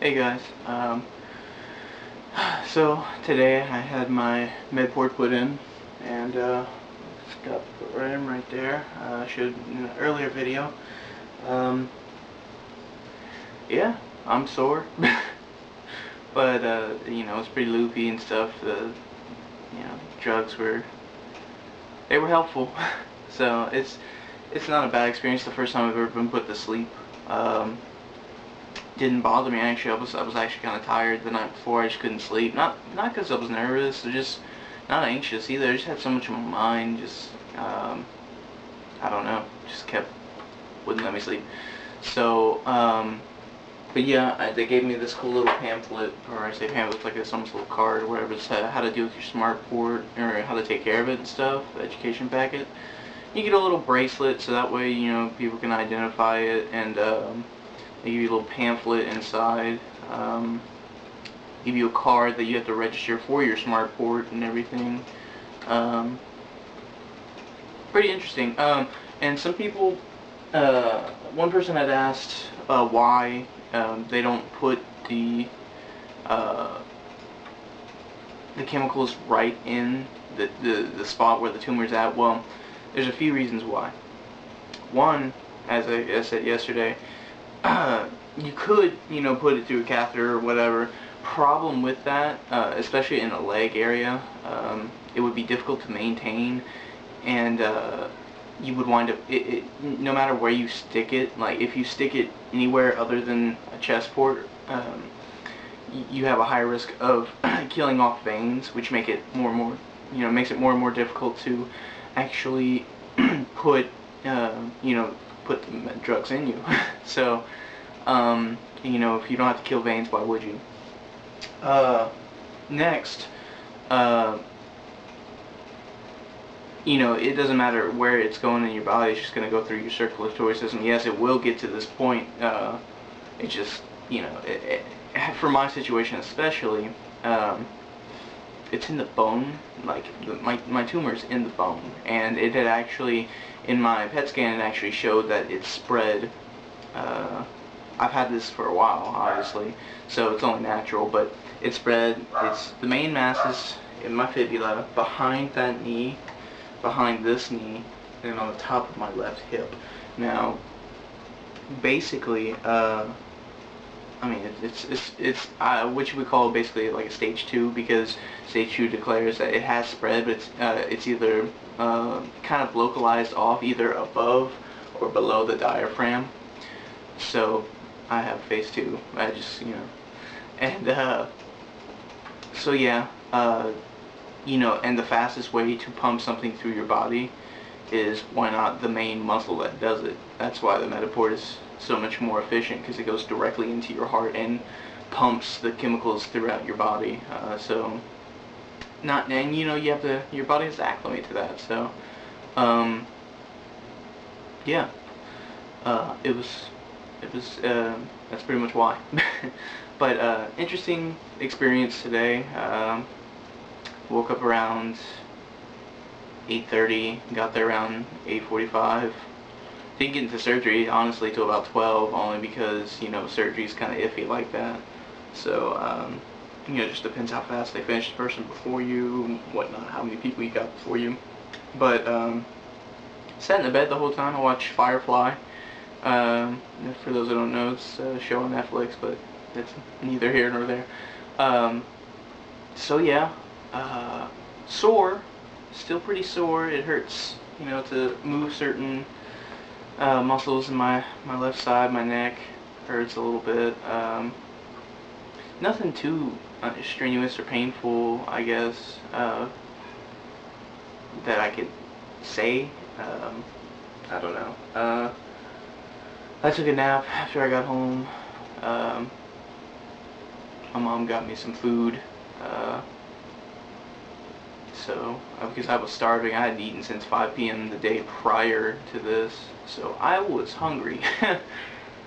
Hey guys, so today I had my med port put in, and it's got the rim right there. I showed in an earlier video. Um, yeah, I'm sore, but it's pretty loopy and stuff. The drugs were helpful, so it's not a bad experience. The first time I've ever been put to sleep. Didn't bother me actually. I was actually kind of tired the night before. I just couldn't sleep. Not because I was nervous, or just not anxious either. I just had so much on my mind. Just I don't know. Just wouldn't let me sleep. So but yeah, they gave me this cool little pamphlet, or I say pamphlet, like this almost little card or whatever. It's how to deal with your smart port, or how to take care of it and stuff. The education packet. You get a little bracelet, so that way people can identify it, and they give you a little pamphlet inside. Give you a card that you have to register for your smart port and everything. Pretty interesting. And some people, one person had asked why they don't put the chemicals right in the spot where the tumor's at. Well, there's a few reasons why. One, as I said yesterday, you could, put it through a catheter or whatever. Problem with that, especially in a leg area, it would be difficult to maintain, and you would wind up, no matter where you stick it, like if you stick it anywhere other than a chest port, you have a high risk of killing off veins, which make it more and more, makes it more and more difficult to actually put, put the drugs in you. So, if you don't have to kill veins, why would you? Next, it doesn't matter where it's going in your body, it's just going to go through your circulatory system. Yes, it will get to this point. It just, for my situation especially, it's in the bone. Like, my tumor's in the bone, and it had actually, in my PET scan, it actually showed that it spread. I've had this for a while, obviously, so it's only natural, but it spread. It's the main mass is in my fibula, behind that knee, behind this knee, and on the top of my left hip. Now, basically, I mean, it's what you would call basically like a stage 2, because stage 2 declares that it has spread, but it's either kind of localized off either above or below the diaphragm. So I have phase 2. I just and so yeah, and the fastest way to pump something through your body is, why not, the main muscle that does it. That's why the Mediport is so much more efficient, because it goes directly into your heart and pumps the chemicals throughout your body. So you have to, your body has to acclimate to that. So yeah, it was that's pretty much why. But interesting experience today. Woke up around 8:30, got there around 8:45. Didn't get into surgery, honestly, till about 12, only because, surgery's kind of iffy like that. So, it just depends how fast they finish the person before you, whatnot, how many people you got before you. But, sat in the bed the whole time. I watched Firefly. For those that don't know, it's a show on Netflix, but it's neither here nor there. So yeah, sore, still pretty sore. It hurts, to move certain muscles in my left side. My neck hurts a little bit. Nothing too strenuous or painful, I guess, that I could say. I don't know. I took a nap after I got home. My mom got me some food. So, because I was starving, I hadn't eaten since 5 p.m. the day prior to this, so I was hungry.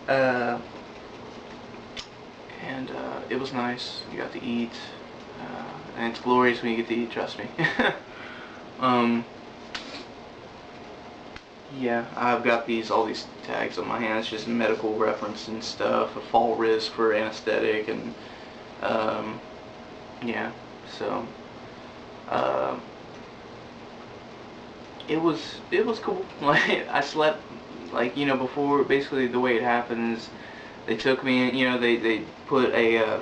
And it was nice. You got to eat, and it's glorious when you get to eat, trust me. Yeah, I've got all these tags on my hands, just medical reference and stuff, a fall risk for anesthetic, and um, yeah, so uh, it was cool. Like I slept, like, before. Basically, the way it happened is they took me in, they put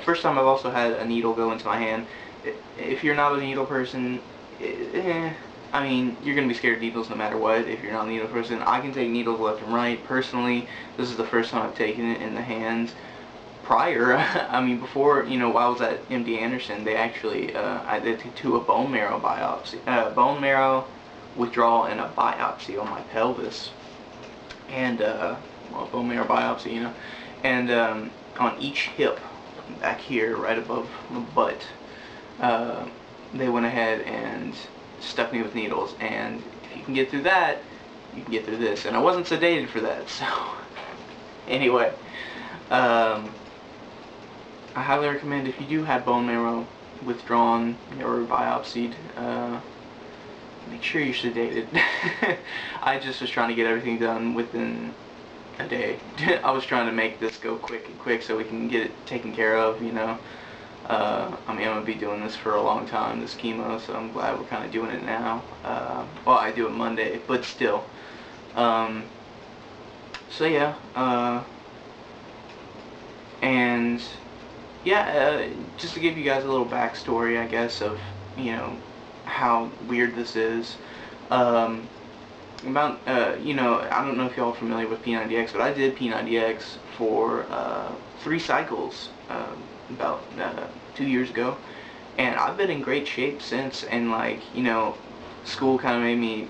first time I've also had a needle go into my hand. If you're not a needle person, I mean, you're going to be scared of needles no matter what if you're not a needle person. I can take needles left and right. Personally, this is the first time I've taken it in the hands. Prior, I mean, before, while I was at MD Anderson, they actually, I did do a bone marrow biopsy, bone marrow withdrawal and a biopsy on my pelvis. And, well, bone marrow biopsy, and on each hip, back here, right above the butt, they went ahead and stuck me with needles, and if you can get through that, you can get through this. And I wasn't sedated for that, so anyway, I highly recommend, if you do have bone marrow withdrawn or biopsied, make sure you're sedated. I just was trying to get everything done within a day. I was trying to make this go quick so we can get it taken care of, I mean, I'm going to be doing this for a long time, this chemo, so I'm glad we're kind of doing it now. Well, I do it Monday, but still. So yeah, and yeah, just to give you guys a little backstory, I guess, of, how weird this is. About, I don't know if y'all are familiar with P90X, but I did P90X for 3 cycles about 2 years ago, and I've been in great shape since. And, like, school kind of made me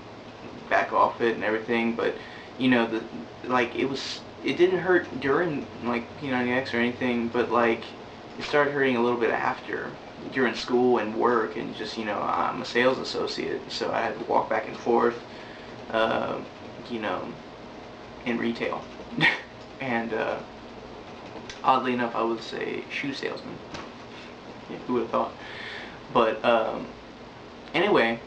back off it and everything, but it didn't hurt during, like, P90X or anything, but, like, it started hurting a little bit after, during school and work, and just, I'm a sales associate, so I had to walk back and forth, in retail. And oddly enough, I was a shoe salesman. Yeah, who would have thought? But anyway,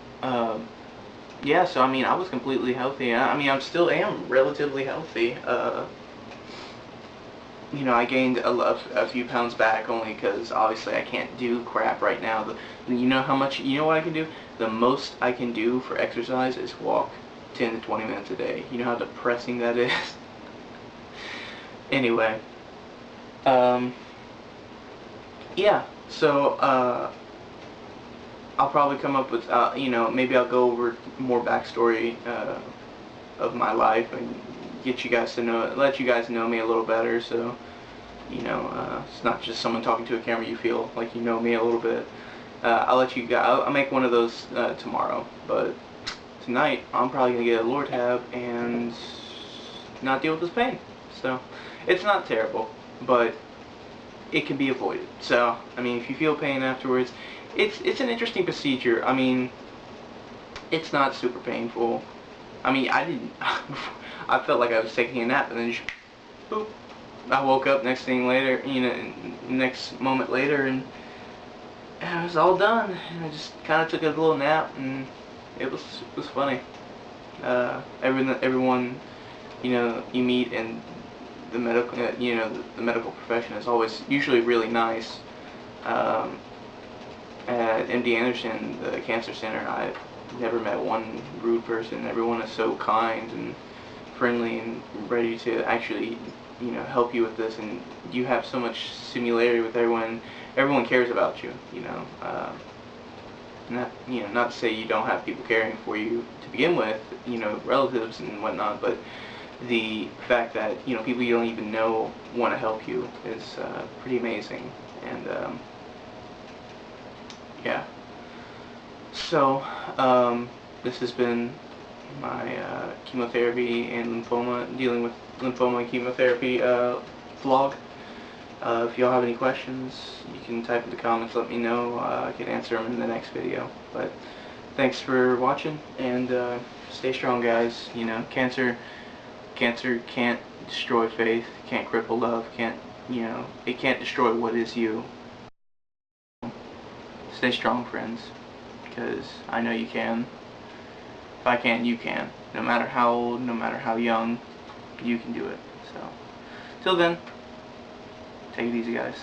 yeah, so I mean, I was completely healthy. I mean, I still am relatively healthy. I gained a few pounds back only because obviously I can't do crap right now. You know what I can do? The most I can do for exercise is walk 10 to 20 minutes a day. You know how depressing that is? Anyway, yeah, so I'll probably come up with, maybe I'll go over more backstory of my life and let you guys know me a little better, so, it's not just someone talking to a camera. You feel like you know me a little bit. I'll make one of those tomorrow, but tonight I'm probably going to get a lower tab and not deal with this pain. So, it's not terrible, but it can be avoided. So, I mean, if you feel pain afterwards, it's an interesting procedure. I mean, it's not super painful. I mean, I felt like I was taking a nap, and then just, boop, I woke up next moment later, and it was all done. And I just kind of took a little nap, and it was funny. Everyone, you meet in the medical, the medical profession is usually really nice. At MD Anderson, the cancer center, I've never met one rude person. Everyone is so kind and friendly and ready to actually, help you with this, and you have so much similarity with everyone. Everyone cares about you, not to say you don't have people caring for you to begin with, relatives and whatnot, but the fact that, people you don't even know want to help you is pretty amazing. And yeah. So, this has been my chemotherapy and lymphoma, dealing with lymphoma and chemotherapy vlog. If y'all have any questions, you can type in the comments, let me know. I can answer them in the next video. But thanks for watching, and stay strong, guys. Cancer can't destroy faith, can't cripple love, it can't destroy what is you. Stay strong, friends, because I know you can. If I can, you can. No matter how old, no matter how young, you can do it. So, till then, take it easy, guys.